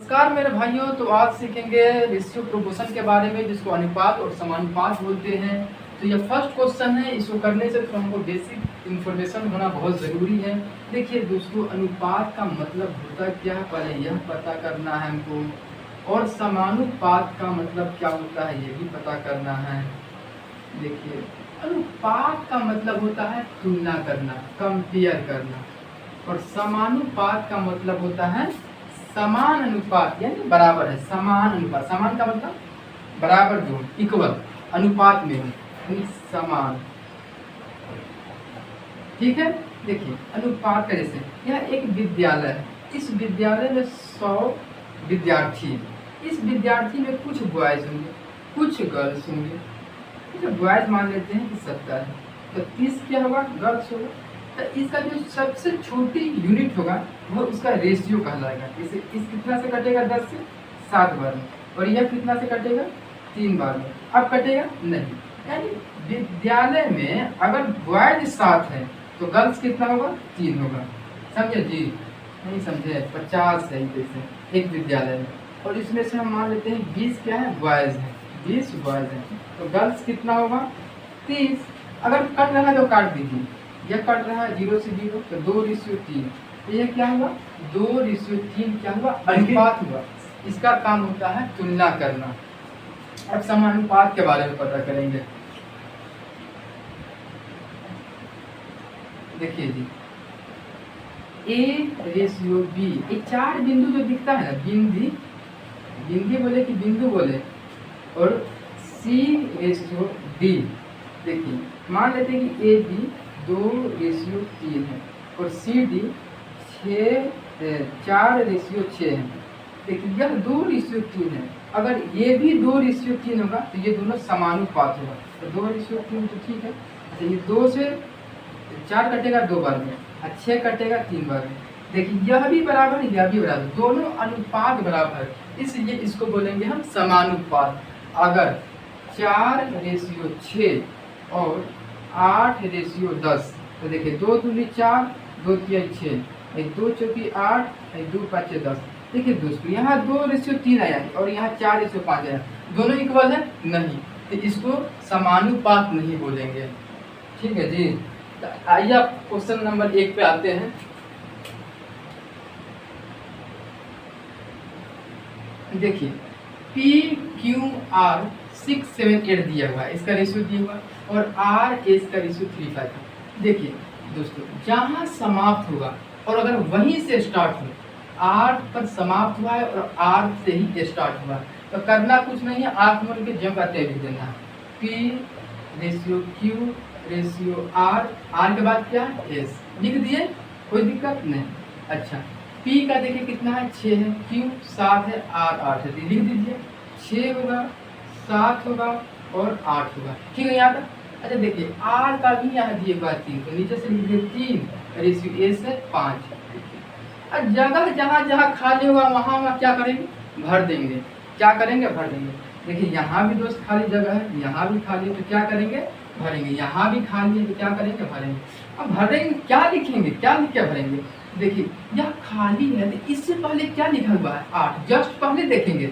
नमस्कार मेरे भाइयों, तो आज सीखेंगे रेशियो प्रोपोर्शन के बारे में, जिसको अनुपात और समानुपात बोलते हैं। तो ये फर्स्ट क्वेश्चन है, इसको करने से तो हमको बेसिक इन्फॉर्मेशन होना बहुत ज़रूरी है। देखिए दोस्तों, अनुपात का मतलब होता क्या है, पहले यह पता करना है हमको, और समानुपात का मतलब क्या होता है ये भी पता करना है। देखिए, अनुपात का मतलब होता है तुलना करना, कंपेयर करना, और समानुपात का मतलब होता है समान अनुपात, यानी बराबर है। समान अनुपात, समान का मतलब बराबर जो इक्वल अनुपात में हो, यानी समान। ठीक है। देखिए अनुपात का जैसे यह एक विद्यालय है, इस विद्यालय में 100 विद्यार्थी, इस विद्यार्थी में कुछ बॉयज होंगे कुछ गर्ल्स होंगे। बॉयज मान लेते हैं कि 70 है, तो 30 क्या होगा, गर्ल्स होगा। तो इसका जो सबसे छोटी यूनिट होगा वो उसका रेशियो कहलाएगा। जैसे इस कितना से कटेगा, 10 से 7 बार में, और यह कितना से कटेगा, 3 बार में। अब कटेगा नहीं, यानी विद्यालय में अगर बॉयज 7 है तो गर्ल्स कितना होगा, 3 होगा। समझे जी? नहीं समझे? 50 है जैसे एक विद्यालय में, और इसमें से हम मान लेते हैं 20 क्या है, बॉयज है, 20 बॉयज है, तो गर्ल्स कितना होगा, 30। अगर कट रहा है तो काट दीजिए, यह कट रहा है 0 से 0, तो 2:3। ये क्या हुआ, 2:3 क्या हुआ, अनुपात हुआ। इसका काम होता है तुलना करना। अब समानुपात के बारे में पता करेंगे। देखिए जी, A/B, ये 4 बिंदु जो दिखता है ना, बिंदी बोले कि बिंदु बोले, और C/D। देखिए मान लेते हैं कि AB 2:3 है, और CD 4:6 है। देखिए यह 2:3 है, अगर ये भी 2:3 होगा तो ये दोनों समानुपात होगा। तो 2:3 तो ठीक है। अच्छा, ये 2 से 4 कटेगा 2 बार में, और 6 कटेगा 3 बार में। देखिए यह भी बराबर है, यह भी बराबर, दोनों अनुपात बराबर है, इसलिए इसको बोलेंगे हम समानुपात। अगर 4:6 और 8:10, तो देखिए 2 दूनी 4, 2 तिया 6, 2 चौकी 8, 2 पाँचे 10। देखिए दोस्तों, यहाँ 2:3 आया और यहाँ 4:5 आया, दोनों इक्वल है नहीं, तो इसको समानुपात नहीं बोलेंगे। ठीक है जी। तो आइए आप क्वेश्चन नंबर 1 पे आते हैं। देखिए PQR 678 दिया हुआ है, इसका रेशियो दिया हुआ, और RS का रेशियो 35 है। देखिए दोस्तों, जहाँ समाप्त होगा और अगर वहीं से स्टार्ट हो, R पर समाप्त हुआ है और R से ही स्टार्ट हुआ, तो करना कुछ नहीं है, आँख मोड़ के जम करते लिख देना है। P/Q/R के बाद क्या है, S लिख दिए, कोई दिक्कत नहीं। अच्छा, P का देखिए कितना है, 6 है, Q 7 है, R 8 है, लिख दीजिए, 6 होगा, 7 होगा और 8 होगा। ठीक है यहाँ तक? अच्छा देखिए, R का भी यहाँ दिए हुआ 3, तो नीचे से लिख दिए 3, रेशियो S है 5। और जगह जहाँ जहाँ खाली होगा वहाँ क्या करेंगे, भर देंगे। क्या करेंगे, भर देंगे। देखिए यहाँ भी दोस्त खाली जगह है, यहाँ भी खाली है, तो क्या करेंगे, भरेंगे। यहाँ भी खाली है तो क्या करेंगे, भरेंगे। अब भरेंगे, क्या लिखेंगे, क्या लिख के भरेंगे। देखिए यह खाली है, तो इससे पहले क्या लिखा हुआ है, 8, जस्ट पहले देखेंगे,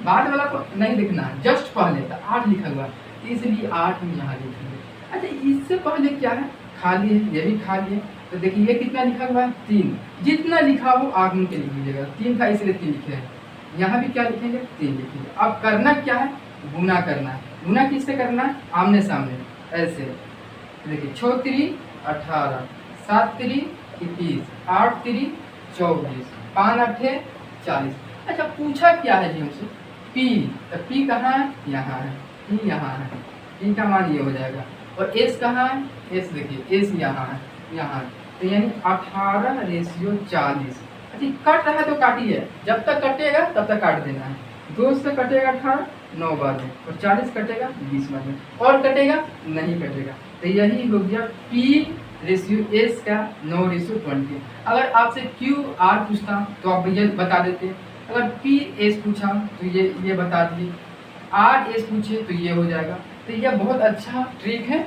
बाद वाला को नहीं लिखना है, जस्ट पहले तो 8 लिखा हुआ है, इसलिए 8 हम यहाँ लिखेंगे। अच्छा, इससे पहले क्या है, खाली है, ये भी खाली है, तो देखिए ये कितना लिखा हुआ है, 3। जितना लिखा हो आग में के लिख लीजिएगा, 3 था इसलिए 3 लिखे हैं। यहाँ भी क्या लिखेंगे, 3 लिखेंगे। अब करना क्या है, गुना करना है। गुना किससे करना है, आमने सामने, ऐसे। देखिए 6 3 18, 7 3 21, 8 3 24, 5 8 40। अच्छा, पूछा क्या है जी हमसे, P, तो P कहाँ है, यहाँ है, P यहाँ है, P का मान ये हो जाएगा। और S कहाँ है, S देखिए S यहाँ है, यहाँ है, तो यानी 18:40। अच्छा, कट रहा है तो काटिए, जब तक कटेगा तब तक काट देना है। 2 से कटेगा 18, 9 बार में, और 40 कटेगा 20 बार में, और कटेगा नहीं कटेगा। तो यही हो गया P/S का 9:20। अगर आपसे QR पूछता तो आप ये बता देते, अगर PS पूछा तो ये बता दिए, RS पूछे तो ये हो जाएगा। तो यह बहुत अच्छा ट्रिक है।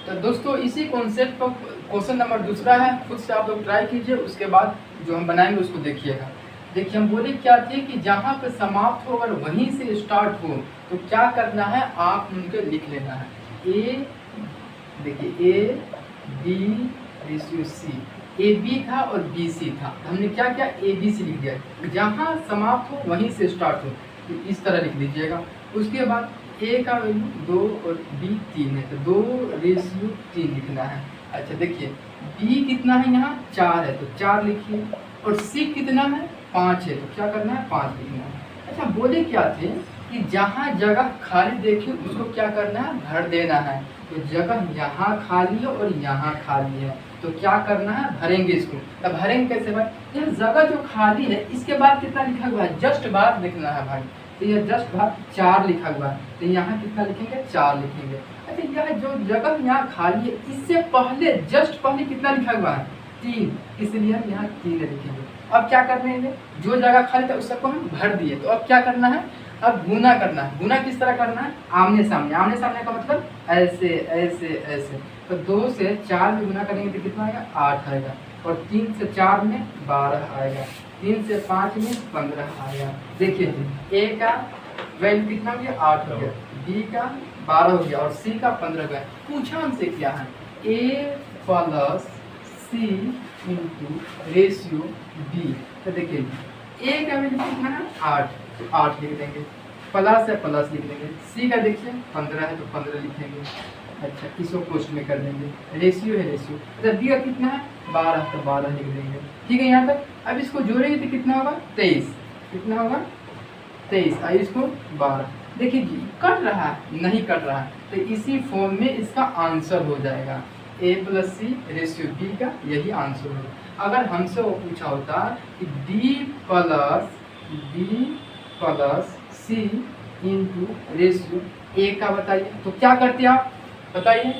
तो दोस्तों, इसी कॉन्सेप्ट पर क्वेश्चन नंबर दूसरा है, खुद से आप लोग ट्राई कीजिए, उसके बाद जो हम बनाएंगे उसको देखिएगा। देखिए हम बोले क्या थे कि जहाँ पे समाप्त हो अगर वहीं से स्टार्ट हो तो क्या करना है, आप उनके लिख लेना है। ए, देखिए A B ratio C, A B था और बी सी था, हमने क्या किया ए बी सी लिख दिया। जहाँ समाप्त हो वहीं से स्टार्ट हो तो इस तरह लिख लीजिएगा। उसके बाद ए का वैल्यू 2 और बी 3 है तो 2:3 लिखना है। अच्छा देखिए बी कितना है, यहाँ 4 है तो 4 लिखिए, और सी कितना है 5 है तो क्या करना है 5 लिखना है। अच्छा बोले क्या थे कि जहाँ जगह खाली देखिए उसको क्या करना है, भर देना है। तो जगह यहाँ खाली है और यहाँ खाली है तो क्या करना है, भरेंगे इसको। तो भरेंगे कैसे भाई, यह जगह जो खाली है इसके बाद कितना लिखा हुआ है, जस्ट बाद लिखना है भाई। तो यह जस्ट बाद 4 लिखा हुआ है तो यहाँ कितना लिखेंगे 4 लिखेंगे। अच्छा यह जो जगह यहाँ खाली है इससे पहले जस्ट पहले कितना लिखा हुआ है 3, इसलिए हम यहाँ 3 लिखेंगे। अब क्या करने हैं, जो जगह खाली था उस सबको हम भर दिए तो अब क्या करना है, अब गुना करना है। गुना किस तरह करना है, आमने सामने। आमने सामने का मतलब ऐसे ऐसे ऐसे। तो 2 से 4 में गुना करेंगे तो कितना आएगा 8 आएगा, और 3 से 4 में 12 आएगा, 3 से 5 में 15 आएगा। देखिए जी ए का वैल्यू कितना हो गया 8 हो गया, बी का 12 हो गया और सी का 15 हो गया। पूछा हमसे क्या है, ए प्लस सी इंटू रेशियो बी। तो देखिए ए का वैल्यू कितना है 8 तो 8 लिख देंगे, प्लस है प्लस लिख देंगे, सी का देखिए 15 है तो 15 लिखेंगे। अच्छा इसको पोस्ट में कर देंगे, रेशियो है रेशियो। अच्छा बी का कितना है 12 तो 12 लिख देंगे। ठीक है यहाँ तक। अब इसको जोड़ेंगे तो कितना होगा 23, कितना होगा 23, और इसको 12। देखिए जी कट रहा है, नहीं कट रहा है तो इसी फॉर्म में इसका आंसर हो जाएगा ए प्लस सी रेशियो बी का, यही आंसर होगा। अगर हमसे वो पूछा होता कि B plus C into ratio A का बताइए तो क्या करते आप बताइए।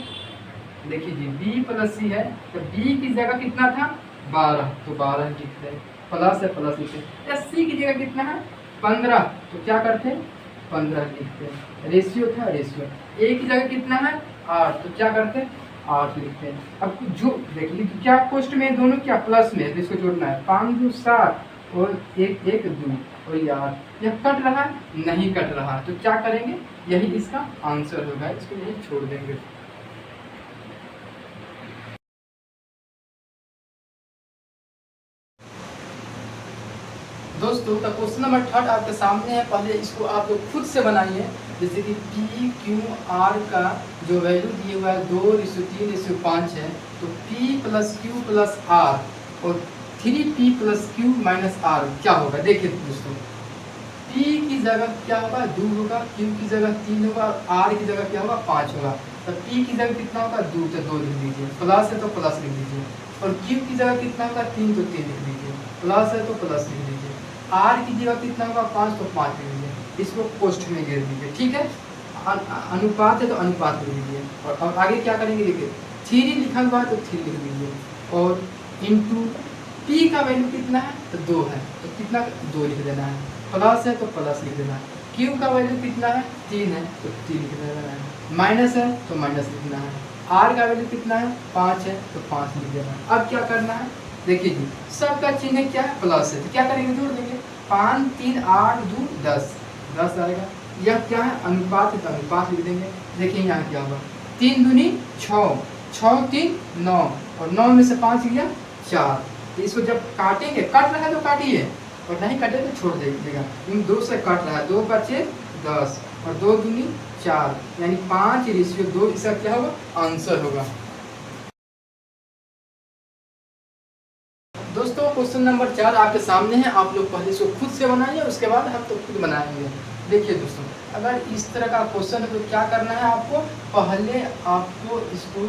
देखिए जी बी प्लस सी है तो बी की जगह कितना था 12 तो 12 लिखते हैं, प्लस है प्लस लिखते हैं। सी की जगह कितना है 15 तो क्या करते हैं 15 लिखते हैं, रेशियो था रेशियो। ए की जगह कितना है 8 तो क्या करते हैं 8 लिखते हैं। अब जो देख लीजिए क्या पोस्ट में दोनों क्या प्लस में है तो इसको जोड़ना है, 5 2 7 और 1 1 2 और ये 8। यह कट रहा है नहीं कट रहा तो क्या करेंगे, यही इसका आंसर होगा, इसको यही छोड़ देंगे। दोस्तों तो क्वेश्चन नंबर 3 आपके सामने है, पहले इसको आप लोग खुद से बनाइए। जैसे कि पी क्यू आर का जो वैल्यू दिए हुआ है 2:3:5 है तो P plus Q plus R और 3P plus Q minus are क्या होगा। देखिए दोस्तों P की जगह क्या होगा 2 होगा, Q की जगह 3 होगा और R की जगह क्या होगा 5 होगा। तो P की जगह कितना होगा 2 तो 2 लिख दीजिए, प्लस है तो प्लस लिख दीजिए, और Q की जगह कितना होगा 3 तो 3 लिख दीजिए, प्लस है तो प्लस लिख दीजिए, R की जगह कितना होगा 5 तो 5 लिख दीजिए, इसको पोस्ट में गिर दीजिए। ठीक है, अनुपात है तो अनुपात लिख दीजिए, और आगे क्या करेंगे देखिए 3 लिखा हुआ है तो 3 लिख दीजिए, और इंटू P का वैल्यू कितना है तो 2 है तो कितना 2 लिख देना है, प्लस है तो प्लस लिख देना है, Q का वैल्यू कितना है 3 है तो 3 लिख देना है, माइनस है तो माइनस लिखना है, R का वैल्यू कितना है 5 है तो 5 लिख देना है। अब क्या करना है देखिए जी सबका चिन्ह क्या है प्लस है तो क्या करेंगे जोड़ देंगे, 5 3 8 2 10 10 आएगा। यह क्या है अनुपात है तो अनुपात लिख देंगे। देखिए यहाँ क्या होगा 3 दूनी 6 6 3 9 और 9 में से 5 गया 4। तो इसको जब काटेंगे, कट रहा है तो काटिए और नहीं कटे तो छोड़ दीजिएगा। इन 2 से कट रहा है, 2 बचे 10 और 2 दूनी 4 यानी 5:2 इसका क्या होगा आंसर होगा। दोस्तों क्वेश्चन नंबर 4 आपके सामने है, आप लोग पहले इसको खुद से बनाइए उसके बाद हम तो खुद बनाएंगे। देखिए दोस्तों अगर इस तरह का क्वेश्चन है तो क्या करना है आपको, पहले आपको इसको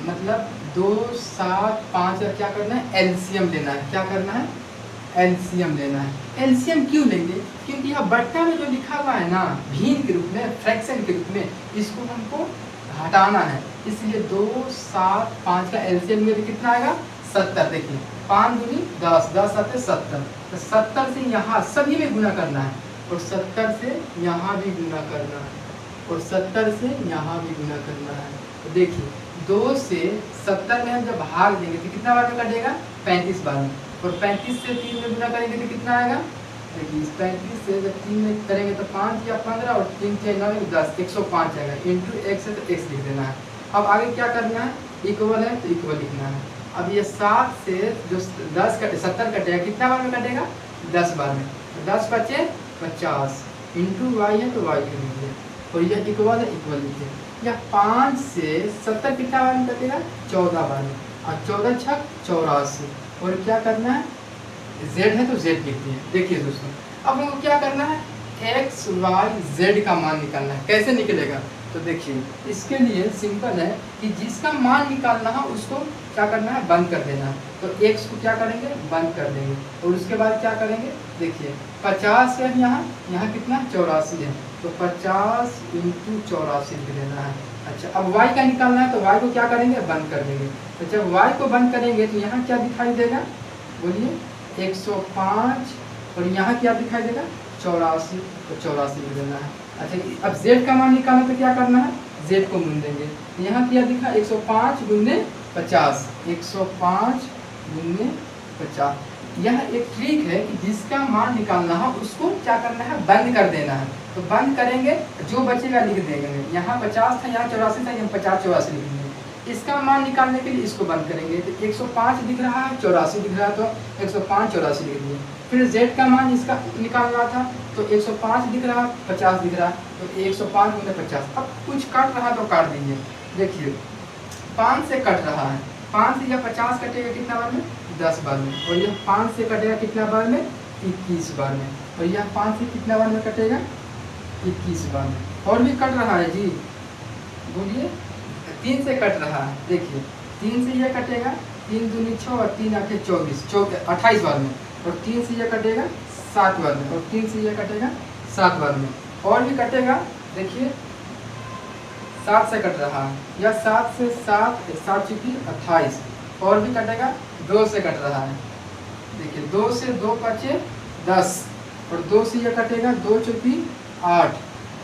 मतलब 2 7 5 का क्या करना है एलसीएम लेना है। क्या करना है एलसीएम लेना है। एलसीएम क्यों लेंगे, क्योंकि यह बट्टा में जो लिखा हुआ है ना भिन्न के रूप में फ्रैक्शन के रूप में इसको हमको हटाना है, इसलिए 2 7 5 का एलसीएम में कितना आएगा 70। देखिए 5 दूनी 10 10 आते 70 तो 70 से यहाँ सभी में गुना करना है और 70 से यहाँ भी गुना करना है और 70 से यहाँ भी गुना करना है। तो देखिए 2 से 70 में हम जब भाग देंगे तो कितना बार में कटेगा 35 बार में, और 35 से 3 में गुना करेंगे तो कितना आएगा? देखिए 35 से जब 3 में करेंगे तो 5 या 15 और 3 से 9 10, 105 आएगा। इंटू एक्स है तो एक्स लिख देना है। अब आगे क्या करना है? इक्वल है तो इक्वल लिखना है। अब ये 7 से जो 10 कटे 70 कटेगा, कितना बार में कटेगा? 10 बार में। 10 बचे 50, इंटू वाई है तो वाई लिख लीजिए, और यह इक्वल है इक्वल लीजिए। या 5 से 70 कितना बार में कटेगा? 14 बार में, और 14 छक 84। और क्या करना है? z है तो z लिख दिए। देखिए दोस्तों, अब हमको क्या करना है? x y z का मान निकालना है। कैसे निकलेगा? तो देखिए, इसके लिए सिंपल है कि जिसका मान निकालना है उसको क्या करना है? बंद कर देना है। तो x को क्या करेंगे? बंद कर देंगे, और उसके बाद क्या करेंगे? देखिए 50 है यहाँ कितना? 84 है, तो 50 इंटू 84 लिख देना है। अच्छा, अब y का निकालना है तो y को क्या करेंगे? बंद कर देंगे। तो जब y को बंद करेंगे तो यहाँ क्या दिखाई देगा? बोलिए 105, और यहाँ क्या दिखाई देगा? 84, तो 84 लिख देना है। अच्छा, अब z का मान निकालना तो क्या करना है? z को मूल देंगे। यहाँ क्या दिखा? 105 गुने 50, 105 गुने 50। यह एक ट्रिक है कि जिसका मान निकालना है उसको क्या करना है? बंद कर देना है। तो बंद करेंगे, जो बचेगा लिख देंगे। यहाँ 50 था, यहाँ 84 था, यहाँ 50 84 लिख देंगे। इसका मान निकालने के लिए इसको बंद करेंगे, तो 105 दिख रहा है, 84 दिख रहा है, तो 105 84 लिख दिए। फिर z का मान इसका निकालना था, तो 105 दिख रहा है, 50 दिख रहा है, तो 105 गुने 50। अब कुछ कट रहा तो काट दीजिए। देखिए 5 से कट रहा है, 5 से यह 50 कटेगा कितना बार में? 10 बार में। और यह 5 से कटेगा कितना बार में? 21 बार में। और यह 5 से कितना बार में कटेगा? 21 बार में। और भी कट रहा है जी, बोलिए। 3 से कट रहा है, देखिए 3 से यह कटेगा, 3 दूनी 6 और 3 आठे 24, 28 बार में। और 3 से यह कटेगा 7 बार में, और 3 से यह कटेगा 7 बार में। और भी कटेगा, देखिए 7 से कट रहा है, या 7 से 7 चुकी 28। और भी कटेगा, 2 से कट रहा है, देखिए 2 से 2 बचे 10, और 2 से यह कटेगा, 2 चुकी 8,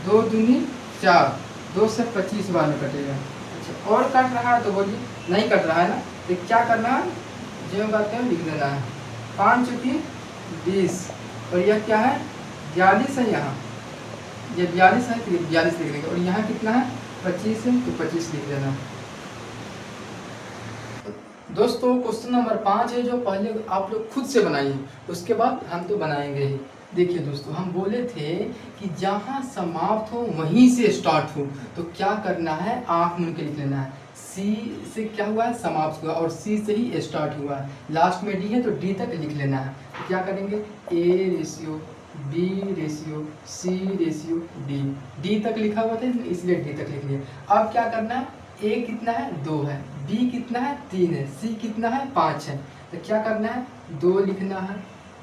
2 दूनी 4, 2 से 25 बार में कटेगा। अच्छा, और कट रहा है तो बोलिए। नहीं कट रहा है ना, तो क्या करना है? जो बात है लिख देना है। 5 चुकी 20, और यह क्या है? 42 है। यहाँ ये 42 है तो 42 लिख देंगे। और यहाँ कितना है? 25 है, तो 25 लिख देना। दोस्तों क्वेश्चन नंबर 5 है, जो पहले आप लोग खुद से बनाइए, उसके बाद हम तो बनाएंगे ही। देखिए दोस्तों, हम बोले थे कि जहाँ समाप्त हो वहीं से स्टार्ट हो, तो क्या करना है? आँख मूंद के लिख लेना है। सी से क्या हुआ है? समाप्त हुआ, और सी से ही स्टार्ट हुआ है। लास्ट में डी है तो डी तक लिख लेना है। तो क्या करेंगे? A ratio B ratio C ratio D, D तक लिखा हुआ था इसलिए डी तक लिख लिया। अब क्या करना है? ए कितना है? 2 है, बी कितना है? 3 है, सी कितना है? 5 है। तो क्या करना है? 2 लिखना है,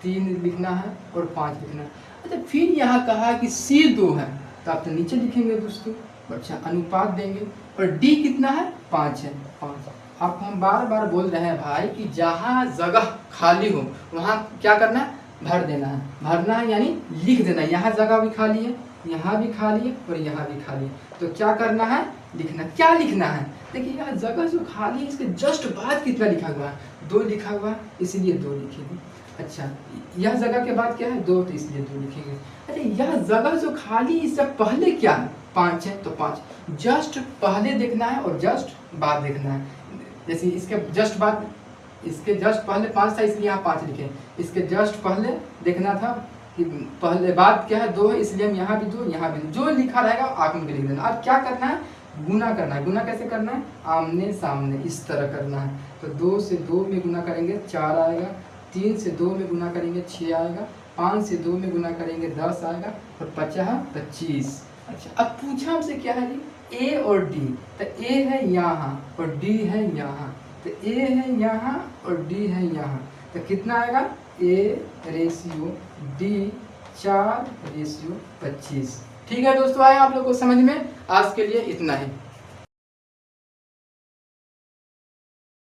3 लिखना है, और 5 लिखना है। अच्छा, फिर यहाँ कहा कि सी 2 है, तो आप तो नीचे लिखेंगे दोस्तों। अच्छा, अनुपात देंगे, और डी कितना है? 5 है, 5। आपको हम बार बार बोल रहे हैं भाई कि जहाँ जगह खाली हो वहाँ क्या करना है? भर देना है। भरना है यानी लिख देना है। यहाँ जगह भी खाली है, यहाँ भी खाली है, और यहाँ भी खाली है, तो क्या करना है? लिखना। क्या लिखना है? देखिए यहाँ जगह जो खाली है इसके जस्ट बाद कितना लिखा हुआ है? 2 लिखा हुआ है, इसीलिए 2 लिखेंगे। अच्छा, यह जगह के बाद क्या है? 2, तो इसलिए 2 लिखेंगे। अच्छा, यह जगह जो खाली इससे पहले क्या है? 5 है, तो 5 जस्ट पहले देखना है और जस्ट बाद देखना है। जैसे इसके जस्ट बाद, इसके जस्ट पहले 5 था इसलिए यहाँ 5 लिखे। इसके जस्ट पहले देखना था कि पहले बाद क्या है? 2 है, इसलिए हम यहाँ भी 2 यहाँ भी 2, जो लिखा रहेगा आँख में लिख देना। अब क्या करना है? गुना करना है। गुना कैसे करना है? आमने सामने इस तरह करना है। तो 2 से 2 में गुना करेंगे 4 आएगा, 3 से 2 में गुना करेंगे 6 आएगा, 5 से 2 में गुना करेंगे 10 आएगा, और 50 25। अच्छा, अब पूछा हमसे क्या है जी? ए और डी। तो ए है यहाँ और डी है यहाँ, तो ए है यहाँ और डी है यहाँ, तो कितना आएगा? ए रेशियो डी 4 रेशियो 25। ठीक है दोस्तों, आए आप लोग को समझ में? आज के लिए इतना ही।